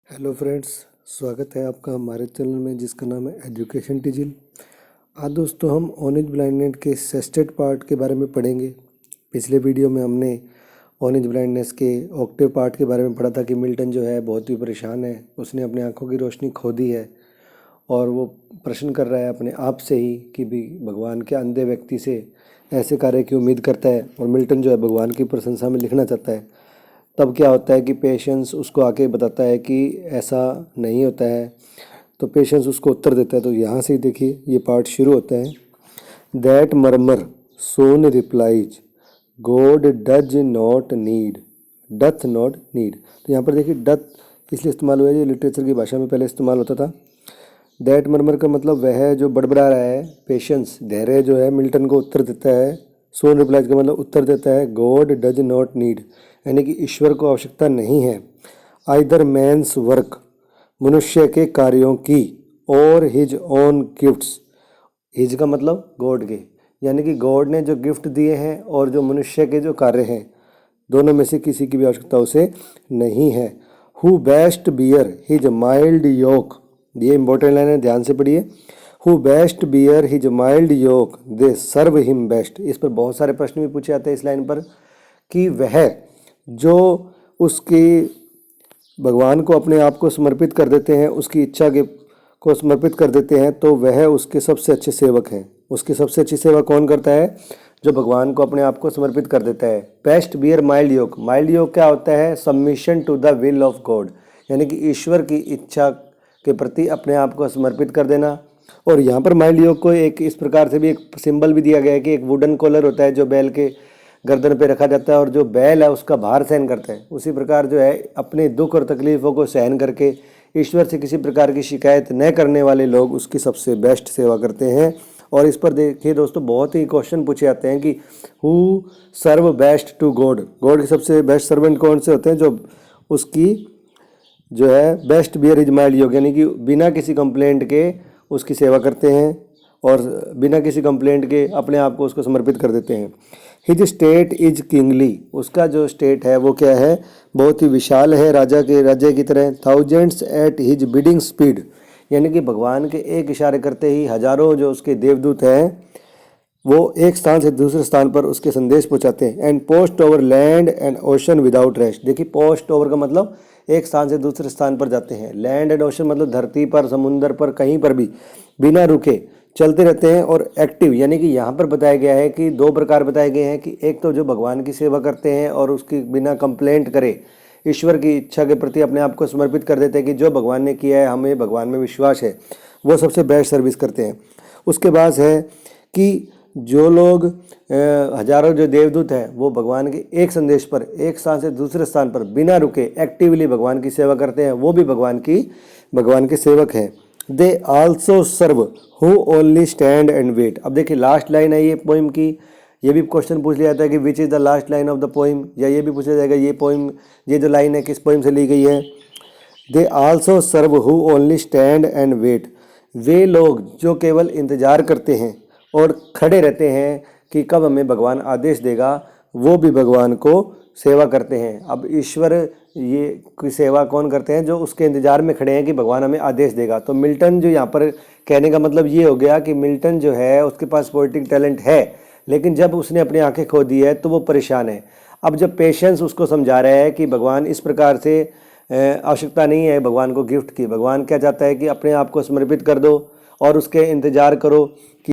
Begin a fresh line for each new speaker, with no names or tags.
Hello friends, स्वागत है आपका हमारे चैनल में जिसका नाम है एजुकेशन टिजिल। आज दोस्तों हम ऑरेंज ब्लाइंडनेस के सेस्टेड पार्ट के बारे में पढ़ेंगे। पिछले वीडियो में हमने ऑरेंज ब्लाइंडनेस के ऑक्टेव पार्ट के बारे में पढ़ा था कि मिल्टन जो है बहुत ही परेशान है, उसने अपनी आंखों की रोशनी खो दी है और वो प्रश्न कर रहा है अपने आप से ही कि भी भगवान के अंधे व्यक्ति से ऐसे कार्य की उम्मीद करता है। और मिल्टन जो है भगवान की प्रशंसा में लिखना चाहता है। तब क्या होता है कि पेशेंस उसको आके बताता है कि ऐसा नहीं होता है, तो पेशेंस उसको उत्तर देता है। तो यहाँ से ही देखिए ये पार्ट शुरू होता है। That murmur son replies God does not need doth not need. तो यहाँ पर देखिए डथ इसलिए इस्तेमाल हुआ है, जो लिटरेचर की भाषा में पहले इस्तेमाल होता था। दैट मर्मर का मतलब वह जो बड़बड़ा रहा है, पेशेंस धैर्य जो है मिल्टन को उत्तर देता है। सोन रिप्लाइज का मतलब उत्तर देता है गॉड डज नॉट नीड, यानी कि ईश्वर को आवश्यकता नहीं है। आइदर मैन्स वर्क मनुष्य के कार्यों की और हिज ओन गिफ्ट्स। हिज का मतलब गॉड के, यानी कि गॉड ने जो गिफ्ट दिए हैं और जो मनुष्य के जो कार्य हैं, दोनों में से किसी की भी आवश्यकता उसे नहीं है। Who best bear his mild yoke, ये इंपॉर्टेंट लाइन है, ध्यान से पढ़िए। Who best bear his mild yoke they serve him best. इस पर बहुत सारे प्रश्न भी पूछे जाते हैं इस लाइन पर कि वह जो उसकी भगवान को अपने आप को समर्पित कर देते हैं, उसकी इच्छा के को समर्पित कर देते हैं, तो वह उसके सबसे अच्छे सेवक हैं। उसकी सबसे अच्छी सेवा कौन करता है? जो भगवान को अपने आप को समर्पित कर देता है। बेस्ट बियर माइल्ड योग, माइल्ड योग क्या होता है? Submission to the will of God, यानी कि ईश्वर की इच्छा के प्रति अपने आप को समर्पित कर देना। और यहाँ पर माइल्ड योग को एक इस प्रकार से भी एक सिंबल भी दिया गया है कि एक वुडन कॉलर होता है जो बैल के गर्दन पे रखा जाता है और जो बैल है उसका भार सहन करता है। उसी प्रकार जो है अपने दुख और तकलीफ़ों को सहन करके ईश्वर से किसी प्रकार की शिकायत न करने वाले लोग उसकी सबसे बेस्ट सेवा करते हैं। और इस पर देखिए दोस्तों, बहुत ही क्वेश्चन पूछे जाते हैं कि who serve best to God, God के सबसे बेस्ट सर्वेंट कौन से होते हैं? जो उसकी जो है बेस्ट बियर इज माइल्ड योग, यानी कि बिना किसी कंप्लेंट के उसकी सेवा करते हैं और बिना किसी कंप्लेंट के अपने आप को उसको समर्पित कर देते हैं। हिज स्टेट इज किंगली, उसका जो स्टेट है वो क्या है? बहुत ही विशाल है, राजा के राज्य की तरह। Thousands at his bidding speed, यानी कि भगवान के एक इशारे करते ही हजारों जो उसके देवदूत हैं वो एक स्थान से दूसरे स्थान पर उसके संदेश पहुंचाते हैं। And post over land and ocean without rest. देखिए पोस्ट ओवर का मतलब एक स्थान से दूसरे स्थान पर जाते हैं। लैंड एंड ओशन मतलब धरती पर, समुद्र पर, कहीं पर भी बिना रुके चलते रहते हैं। और एक्टिव, यानी कि यहाँ पर बताया गया है कि दो प्रकार बताए गए हैं कि एक तो जो भगवान की सेवा करते हैं और उसकी बिना कंप्लेंट करे ईश्वर की इच्छा के प्रति अपने आप को समर्पित कर देते हैं कि जो भगवान ने किया है हमें भगवान में विश्वास है, वो सबसे बेस्ट सर्विस करते हैं। उसके बाद है कि जो लोग हजारों जो देवदूत हैं वो भगवान के एक संदेश पर एक स्थान से दूसरे स्थान पर बिना रुके एक्टिवली भगवान की सेवा करते हैं, वो भी भगवान के सेवक हैं। They also serve who only stand and wait. अब देखिए लास्ट लाइन है ये पोइम की, ये भी क्वेश्चन पूछ लिया जाता है कि which is the last line of the poem, या ये भी पूछा जाएगा ये पोइम, ये जो लाइन है किस पोइम से ली गई है। They also serve who only stand and wait, वे लोग जो केवल इंतजार करते हैं और खड़े रहते हैं कि कब हमें भगवान आदेश देगा, वो भी भगवान को सेवा करते हैं। अब ईश्वर ये की सेवा कौन करते हैं? जो उसके इंतजार में खड़े हैं कि भगवान हमें आदेश देगा। तो मिल्टन जो यहाँ पर कहने का मतलब ये हो गया कि मिल्टन जो है उसके पास पोएटिक टैलेंट है, लेकिन जब उसने अपनी आंखें खो दी है तो वो परेशान है। अब जब पेशेंस उसको समझा रहा है कि भगवान इस प्रकार से आवश्यकता नहीं है भगवान को गिफ्ट की, भगवान क्या चाहता है कि अपने आप को समर्पित कर दो और उसके इंतजार करो कि